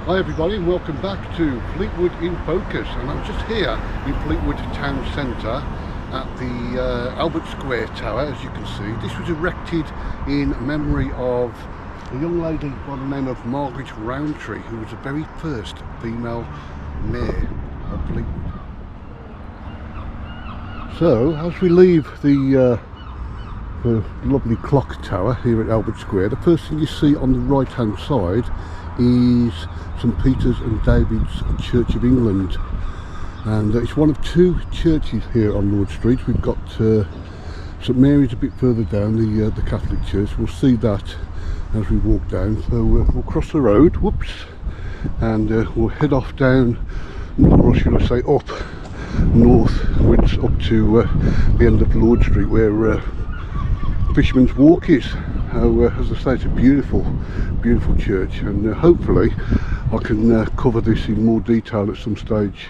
Hi everybody and welcome back to Fleetwood in Focus, and I'm just here in Fleetwood Town Centre at the Albert Square Tower. As you can see, this was erected in memory of a young lady by the name of Margaret Rowntree, who was the very first female mayor of Fleetwood. So as we leave the lovely clock tower here at Albert Square, the first thing you see on the right hand side is St Peter's and David's Church of England, and it's one of two churches here on Lord Street. We've got St Mary's a bit further down, the Catholic Church. We'll see that as we walk down. So we'll cross the road, whoops, and we'll head off down, or should I say up northwards up to the end of Lord Street, where Fisherman's Walk is. As I say, it's a beautiful church, and hopefully I can cover this in more detail at some stage.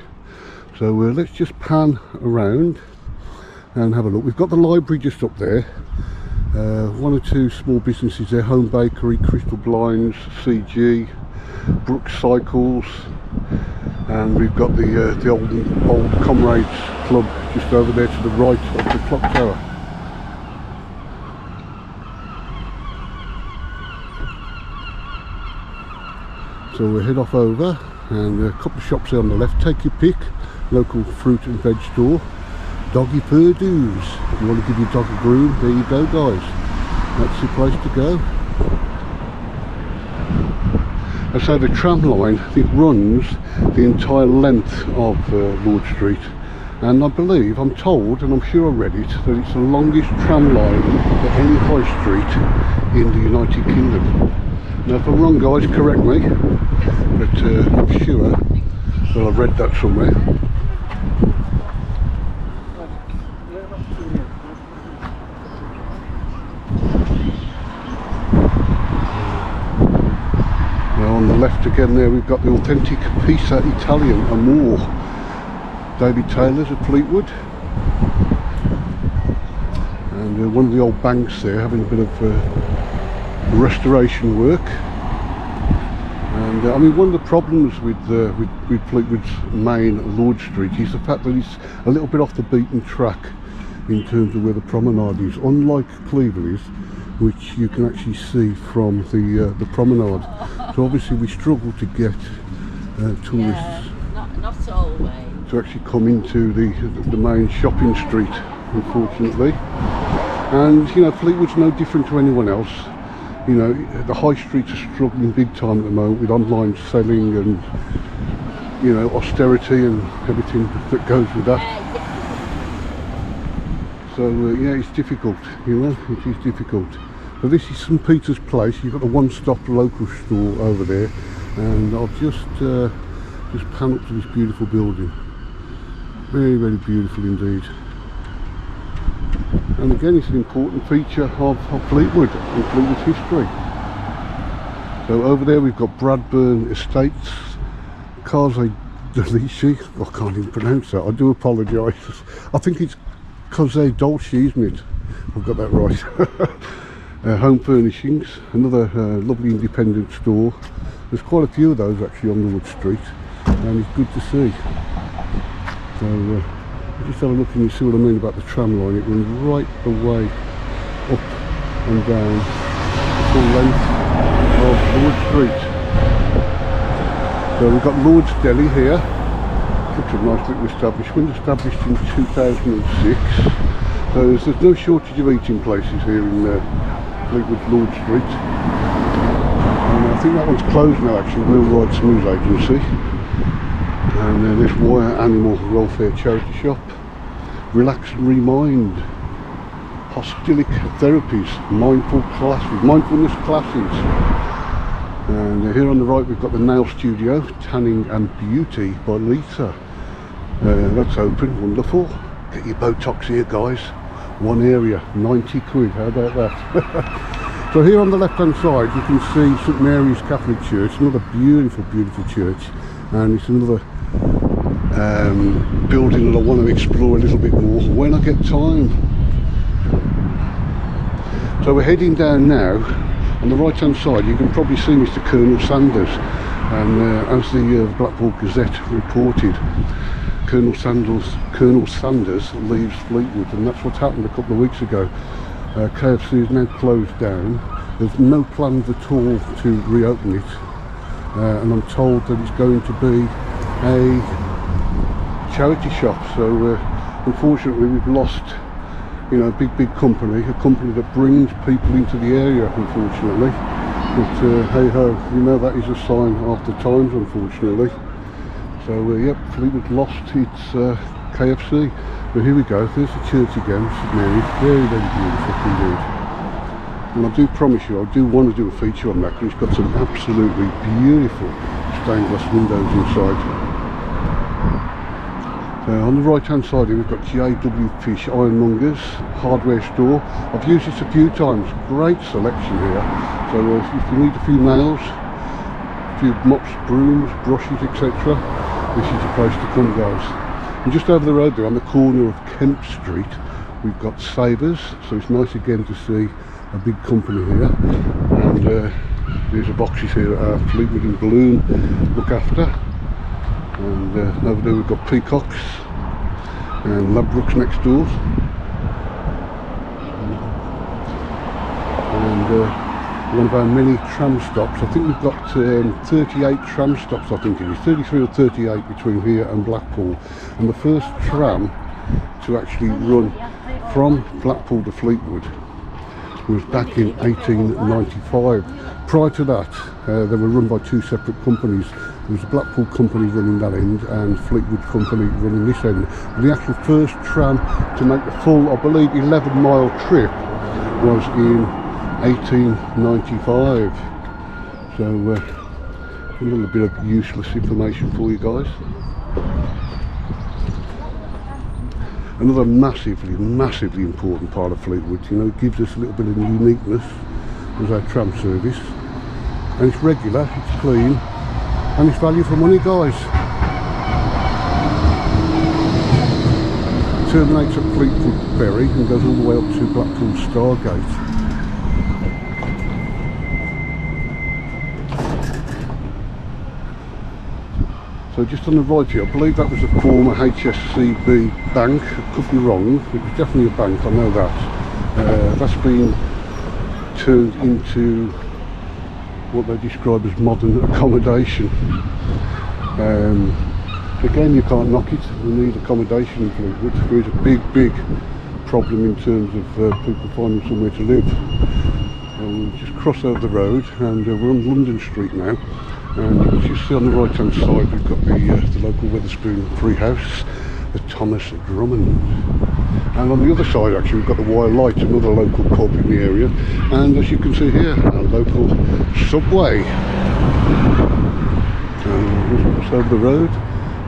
So let's just pan around and have a look. We've got the library just up there, one or two small businesses there, Home Bakery, Crystal Blinds, CG, Brooks Cycles, and we've got the old Comrades Club just over there to the right of the clock tower. So we'll head off over, and a couple of shops there on the left. Take your pick. Local fruit and veg store. Doggy Purdue's. If you want to give your dog a groom, there you go guys. That's the place to go. And so the tram line, it runs the entire length of Lord Street, and I believe, I'm told, and I'm sure I read it, that it's the longest tram line at any high street in the United Kingdom. Now if I'm wrong guys, correct me, but I'm sure that I've read that somewhere. Now on the left again there, we've got the authentic Pizza Italian and more. David Taylor's at Fleetwood, and one of the old banks there having a bit of restoration work. And I mean, one of the problems with Fleetwood's main Lord Street is the fact that it's a little bit off the beaten track in terms of where the promenade is, unlike Cleveland's, which you can actually see from the promenade. So obviously we struggle to get tourists not always to actually come into the main shopping street, unfortunately. And you know, Fleetwood's no different to anyone else. You know, the high streets are struggling big time at the moment with online selling and, you know, austerity and everything that goes with that. So yeah, it's difficult, you know, it is difficult. So this is St Peter's Place. You've got the one-stop local store over there, and I'll just pan up to this beautiful building. Very, very beautiful indeed. And again, it's an important feature of Fleetwood and Fleetwood's history. So over there we've got Bradburn Estates, Case Dolce. I can't even pronounce that, I do apologise. I think it's Case Dolce, isn't it? I've got that right. Home Furnishings, another lovely independent store. There's quite a few of those actually on Lord Street, and it's good to see. So just have a look and you see what I mean about the tram line. It runs right the way up and down the full length of Lord Street. So we've got Lord's Deli here. Such a nice little establishment, established in 2006. So there's no shortage of eating places here in Fleetwood Lord Street. And I think that one's closed now actually, Wheel Rides News Agency. And this Wire Animal Welfare Charity Shop, Relax and Remind, Hostilic Therapies, Mindfulness Classes. And here on the right we've got the Nail Studio, Tanning and Beauty by Lisa. That's open, wonderful. Get your Botox here guys, one area, 90 quid, how about that? So here on the left hand side you can see St Mary's Catholic Church, another beautiful church, and it's another building that I want to explore a little bit more when I get time. So we're heading down now. On the right hand side you can probably see Mr Colonel Sanders, And as the Blackpool Gazette reported, Colonel Sanders leaves Fleetwood, and that's what's happened a couple of weeks ago. KFC is now closed down. There's no plans at all to reopen it, and I'm told that it's going to be a charity shop. So unfortunately we've lost, you know, a big company, a company that brings people into the area, unfortunately. But hey ho, you know, that is a sign of the times, unfortunately. So yep, Fleetwood lost its KFC. But here we go, there's the church again, St Mary, very beautiful indeed. And I do promise you, I do want to do a feature on that, because it's got some absolutely beautiful stained glass windows inside. On the right hand side here we've got JW Fish Ironmongers hardware store. I've used this a few times, great selection here. So if you need a few nails, a few mops, brooms, brushes, etc., this is the place to come, guys. And just over the road there, on the corner of Kemp Street, we've got Sabres, so it's nice again to see a big company here. And there's the boxes here that Fleetwood and Balloon look after. And over there we've got Peacocks and Ladbrokes next door. And one of our many tram stops. I think we've got 38 tram stops, I think it is, 33 or 38 between here and Blackpool. And the first tram to actually run from Blackpool to Fleetwood was back in 1895. Prior to that, they were run by two separate companies. There was a Blackpool company running that end and Fleetwood company running this end. And the actual first tram to make the full, I believe, 11-mile trip was in 1895. So a little bit of useless information for you guys. Another massively important part of Fleetwood, you know, it gives us a little bit of uniqueness as our tram service. And it's regular, it's clean, and it's value for money, guys. It terminates at Fleetwood Ferry and goes all the way up to Blackpool Stargate. So just on the right here, I believe that was a former HSCB bank. I could be wrong, it was definitely a bank, I know that. That's been turned into what they describe as modern accommodation. Again, you can't knock it, we need accommodation in Fleetwood. There is a big problem in terms of people finding somewhere to live. We'll just cross over the road and we're on London Street now. And as you see on the right hand side, we've got the local Wetherspoon Free House, the Thomas Drummond. And on the other side actually we've got the Wire Light, another local pub in the area. And as you can see here, our local Subway. And we'll cross over the road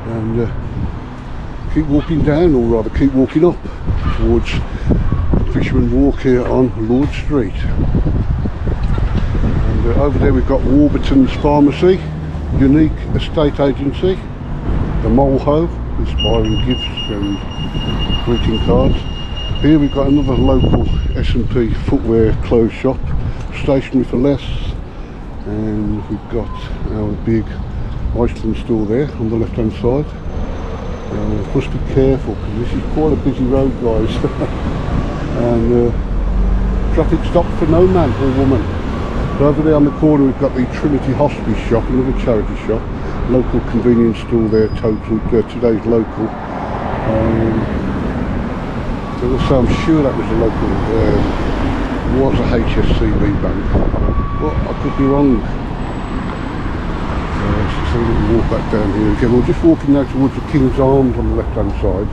and keep walking down, or rather keep walking up towards Fisherman Walk here on Lord Street. Over there we've got Warburton's Pharmacy, Unique Estate Agency, the Moleho, inspiring gifts and greeting cards. Here we've got another local S&P footwear clothes shop, Stationery for Less, and we've got our big Iceland store there on the left hand side. Must be careful because this is quite a busy road, guys. And traffic stopped for no man or woman. Over there on the corner we've got the Trinity Hospice shop, another charity shop, local convenience store there, today's local. So I'm sure that was a local, was a HSCB bank, but I could be wrong. So we'll walk back down here again. We're just walking now towards the King's Arms on the left hand side,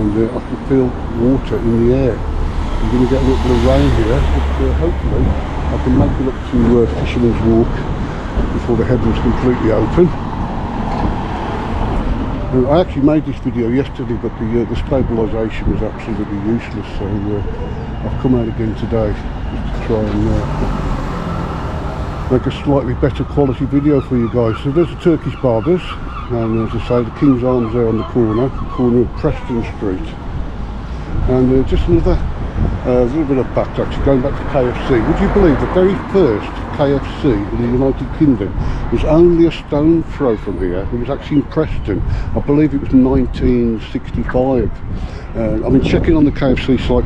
and I can feel water in the air. We're going to get a little bit of rain here, but hopefully I can make it up to Fisherman's Walk before the heavens completely open. I actually made this video yesterday, but the stabilisation was absolutely useless, so I've come out again today just to try and make a slightly better quality video for you guys. So there's the Turkish Barbers, and as I say, the King's Arms there on the corner of Preston Street, and just another A little bit of backtrack, going back to KFC. Would you believe the very first KFC in the United Kingdom was only a stone throw from here? It was actually in Preston. I believe it was 1965. I've been checking on the KFC site.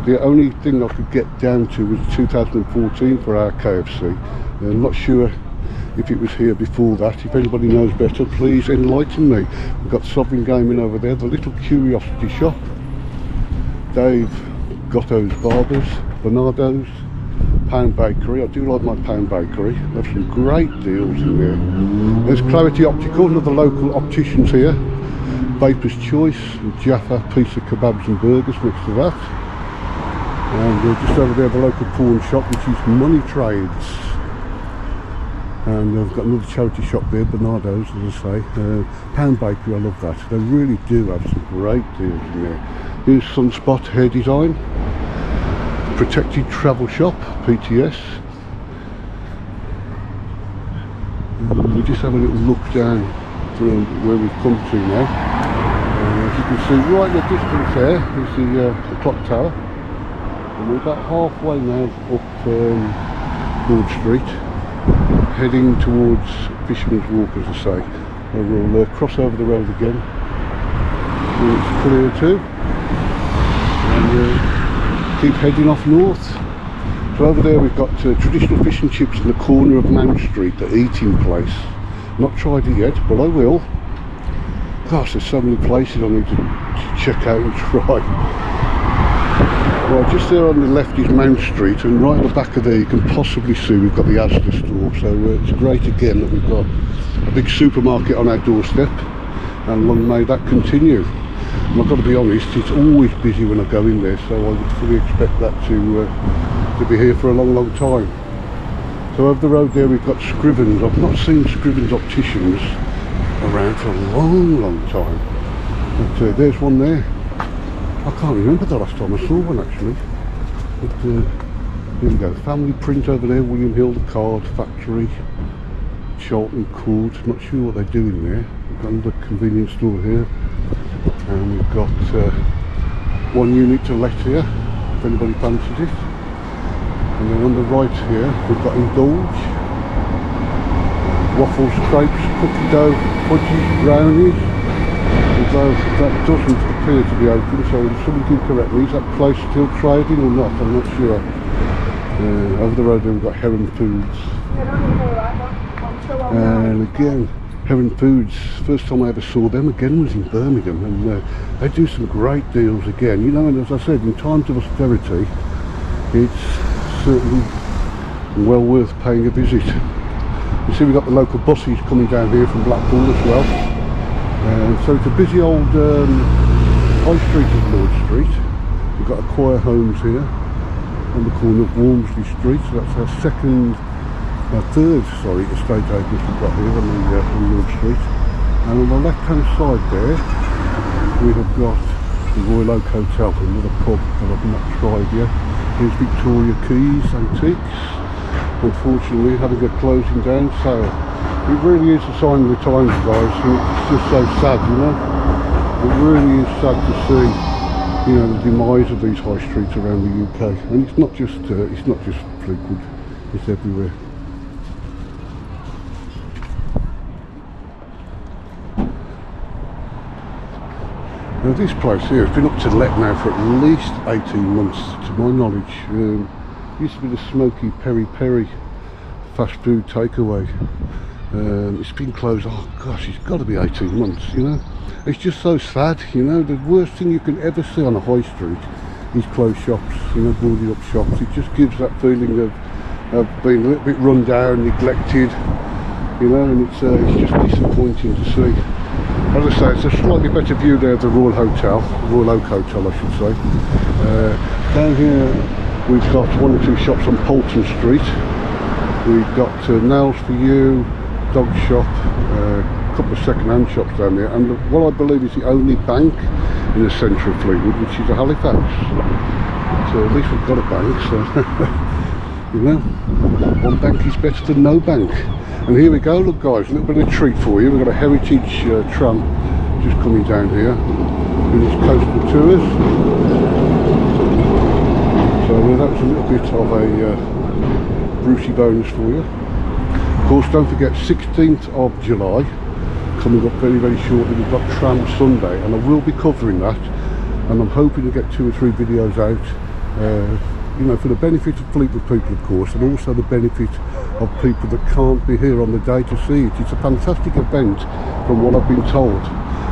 The only thing I could get down to was 2014 for our KFC. I'm not sure if it was here before that. If anybody knows better, please enlighten me. We've got Sovereign Gaming over there, the little curiosity shop. Dave Gotto's Barbers, Bernardo's, Pound Bakery. I do like my Pound Bakery. They have some great deals in there. There's Clarity Optical, another local opticians here. Vapor's Choice, Jaffa Pizza Kebabs and Burgers next to that. And just over there the local pawn shop, which is Money Trades. And I've got another charity shop there, Bernardo's, as I say. Pound Bakery, I love that. They really do have some great deals in there. Here's Sunspot Hair Design, Protected Travel Shop, PTS. And we just have a little look down from where we've come to now. As you can see, right in the distance there is the clock tower. And we're about halfway now up Broad Street, heading towards Fisherman's Walk, as I say. And we'll cross over the road again. And it's clear too. And keep heading off north. So over there we've got traditional fish and chips in the corner of Mount Street, the eating place. Not tried it yet, but I will. Gosh, there's so many places I need to check out and try. Well, just there on the left is Mount Street, and right at the back of there you can possibly see we've got the Asda store. So it's great again that we've got a big supermarket on our doorstep, and long may that continue. And I've got to be honest, it's always busy when I go in there, so I would fully expect that to be here for a long time. So over the road there we've got Scrivens. I've not seen Scrivens Opticians around for a long time. But there's one there. I can't remember the last time I saw one actually. But here we go. Family Print over there, William Hill, the Card Factory, Charlton Court. Not sure what they're doing there. We've got another convenience store here. And we've got one unit to let here, if anybody fancies it. And then on the right here, we've got Indulge. Waffles, crepes, cookie dough, fudges, brownies. Although that doesn't appear to be open, so somebody can correct me. Is that place still trading or not? I'm not sure. Over the road there we've got Heron Foods. And again, Heron Foods, first time I ever saw them again was in Birmingham, and they do some great deals again. You know, and as I said, in times of austerity, it's certainly well worth paying a visit. You see we've got the local buses coming down here from Blackpool as well. So it's a busy old high street of Lord Street. We've got Acquire Homes here on the corner of Walmsley Street, so that's our third estate agent we've got here on Lord Street. And on the left hand side there we have got the Royal Oak Hotel, another pub that I've not tried yet. Here's Victoria Keys Antiques, unfortunately having a closing down sale. It really is a sign of the times, guys, and it's just so sad, you know. It really is sad to see, you know, the demise of these high streets around the UK. And it's not just Fleetwood, it's everywhere. Now this place here has been up to let now for at least 18 months, to my knowledge. It used to be the Smoky Peri Peri fast food takeaway. It's been closed, oh gosh, it's got to be 18 months, you know. It's just so sad, you know. The worst thing you can ever see on a high street is closed shops, you know, boarded up shops. It just gives that feeling of being a little bit run down, neglected, you know, and it's just disappointing to see. As I say, it's a slightly better view there of the Royal Hotel, Royal Oak Hotel I should say. Down here we've got one or two shops on Polton Street. We've got Nails For You, Dog Shop, a couple of second-hand shops down there, and what I believe is the only bank in the centre of Fleetwood, which is a Halifax. So at least we've got a bank, so you know, one bank is better than no bank. And here we go, look guys, a little bit of a treat for you. We've got a heritage tram just coming down here in its coastal tours. Well, that was a little bit of a Brucey bonus for you. Of course, don't forget 16th of July coming up very shortly. We've got Tram Sunday, and I will be covering that, and I'm hoping to get 2 or 3 videos out, you know, for the benefit of Fleetwood people, of course, and also the benefit of people that can't be here on the day to see it. It's a fantastic event from what I've been told,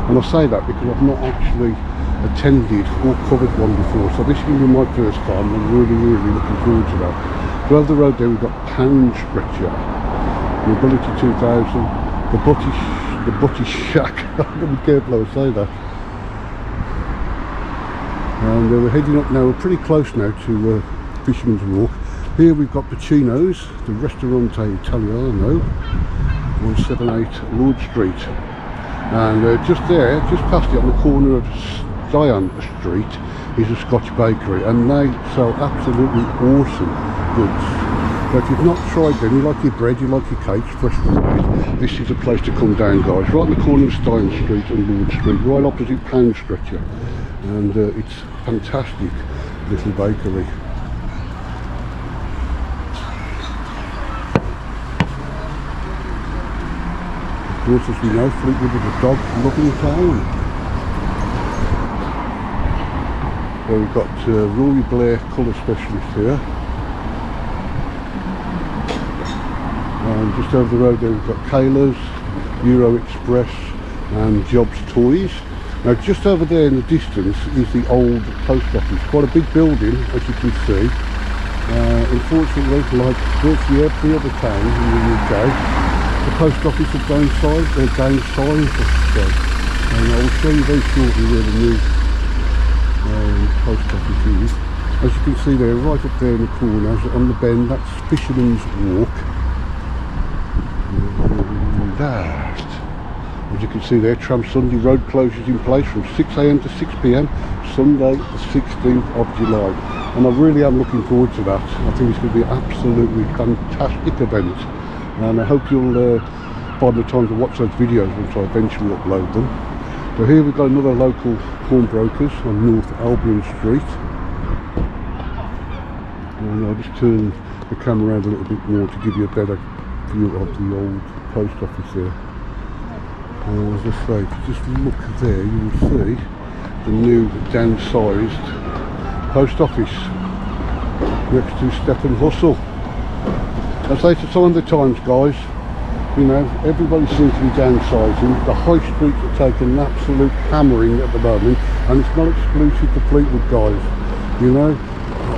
and I say that because I've not actually attended or covered one before, so this is going to be my first time. I'm really looking forward to that. So over the road there we've got Pound Stretcher, Mobility 2000, the Butty Shack. I've got to be careful how I say that. And we're heading up now. We're pretty close now to Fisherman's Walk. Here we've got Pacino's, the Ristorante Italiano, 178 Lord Street, and just there, just past it on the corner of Diane Street, is a Scotch bakery, and they sell absolutely awesome goods. So if you've not tried them, you like your bread, you like your cakes, fresh from made, this is a place to come down, guys. Right on the corner of Stein Street and Lord Street, right opposite Pound Stretcher, and it's a fantastic little bakery. Of course, as we know, Fleetwood is a dog-loving town. So we've got Rory Blair Colour Specialist here, and just over the road there we've got Kayla's, Euro Express and Jobs Toys. Now just over there in the distance is the old post office, quite a big building as you can see. Unfortunately, like virtually every other town in the UK, the post office has downsized, and I will show you very shortly where the new post office is. As you can see there, right up there in the corner, on the bend, that's Fisherman's Walk. And that, as you can see there, Tram Sunday road closures in place from 6 AM to 6 PM, Sunday the 16th of July. And I really am looking forward to that. I think it's going to be an absolutely fantastic event, and I hope you'll find the time to watch those videos once I eventually upload them. So here we've got another local pawnbrokers on North Albion Street, and I'll just turn the camera around a little bit more to give you a better view of the old post office there. And as I say, if you just look there, you will see the new downsized post office next to Step and Hustle. I say it's a sign of the times, guys. You know, everybody seems to be downsizing. The high streets are taking an absolute hammering at the moment, and it's not exclusive to Fleetwood, guys. You know,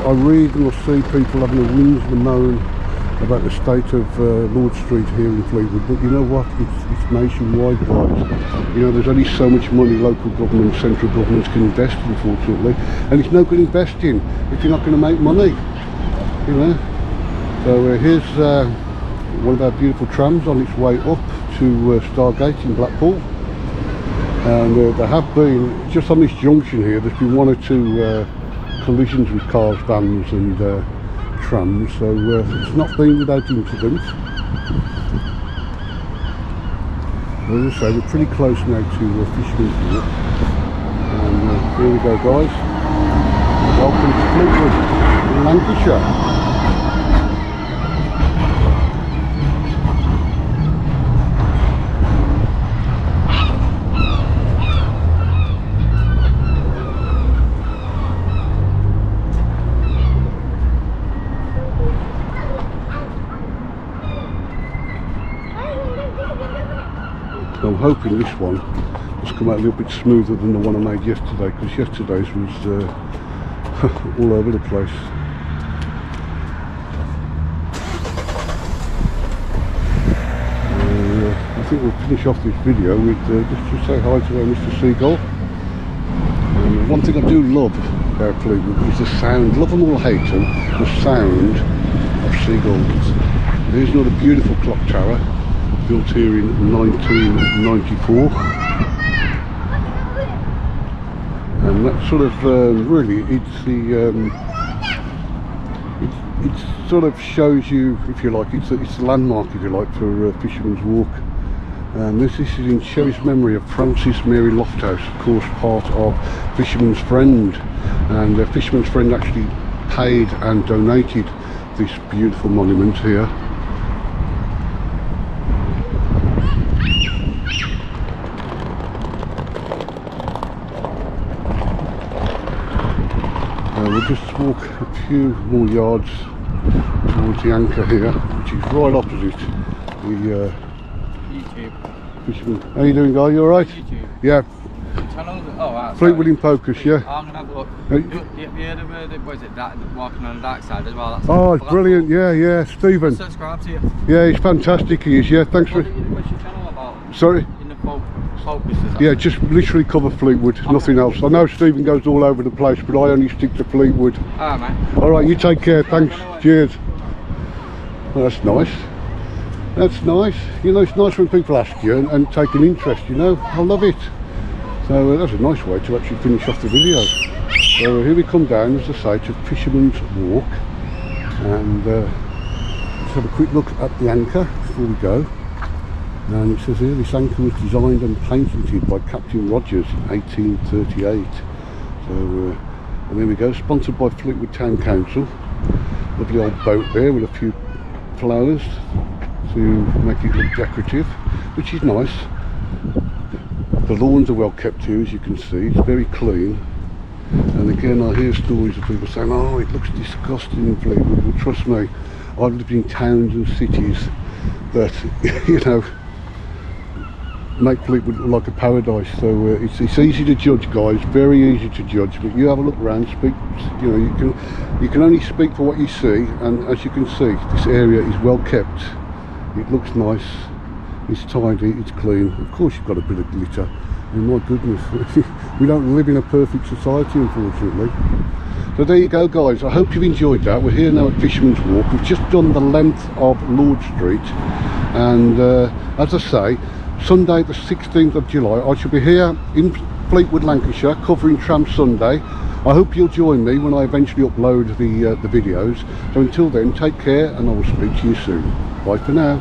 I read and I see people having a whinge and a moan about the state of Lord Street here in Fleetwood, but you know what, it's nationwide, guys. You know, there's only so much money local government, central governments can invest, unfortunately, and it's no good investing if you're not going to make money, you know. So here's one of our beautiful trams on its way up to Stargate in Blackpool, and there have been, just on this junction here, there's been 1 or 2 collisions with cars, vans and trams, so it's not been without incident. As I say, we're pretty close now to Fisherman's Walk, and here we go, guys. Welcome to Fleetwood, Lancashire. So I'm hoping this one has come out a little bit smoother than the one I made yesterday, because yesterday's was all over the place. I think we'll finish off this video with just to say hi to Mr. Seagull. One thing I do love about Fleetwood is the sound, love them or hate them, the sound of seagulls. There's another beautiful clock tower, built here in 1994, and that sort of really, it's the it sort of shows you, if you like, it's the landmark, if you like, for Fisherman's Walk. And this is in cherished memory of Francis Mary Lofthouse, of course part of Fisherman's Friend, and Fisherman's Friend actually paid and donated this beautiful monument here. We'll just walk a few more yards towards the anchor here, which is right opposite the YouTube. Fisherman. How you doing, guy? You alright? YouTube. Yeah. Channel? Oh, right. Fleetwood in focus, yeah. I'm going to have a look. Have you heard of what is it, walking on the dark side as well? That's oh, it's brilliant, yeah, Stephen. Subscribe to you. Yeah, he's fantastic, he is, yeah, thanks for... What's your channel about? Sorry? In the focus, is that? Yeah, just literally cover Fleetwood, nothing else. I know Stephen goes all over the place, but I only stick to Fleetwood. Alright, mate. Alright, you take care, thanks, cheers. Well, that's nice. That's nice. You know, it's nice when people ask you and take an interest, you know. I love it. So that's a nice way to actually finish off the video. So here we come down, as I say, to Fisherman's Walk. And let's have a quick look at the anchor before we go. And it says here, this anchor was designed and painted by Captain Rogers in 1838. So, and there we go, sponsored by Fleetwood Town Council. Lovely old boat there with a few flowers to make it look decorative, which is nice. The lawns are well kept here, as you can see, it's very clean. And again, I hear stories of people saying, oh, it looks disgusting in Fleetwood. Well, trust me, I've lived in towns and cities that, you know, make Fleetwood look like a paradise. So it's easy to judge, guys, very easy to judge, but you have a look around, speak, you know, you can only speak for what you see. And as you can see, this area is well kept, it looks nice, it's tidy, it's clean. Of course you've got a bit of glitter, and my goodness, we don't live in a perfect society, unfortunately. So there you go, guys, I hope you've enjoyed that. We're here now at Fisherman's Walk. We've just done the length of Lord Street, and as I say, Sunday the 16th of July I shall be here in Fleetwood, Lancashire, covering Tram Sunday. I hope you'll join me when I eventually upload the videos. So until then, take care, and I will speak to you soon. Bye for now.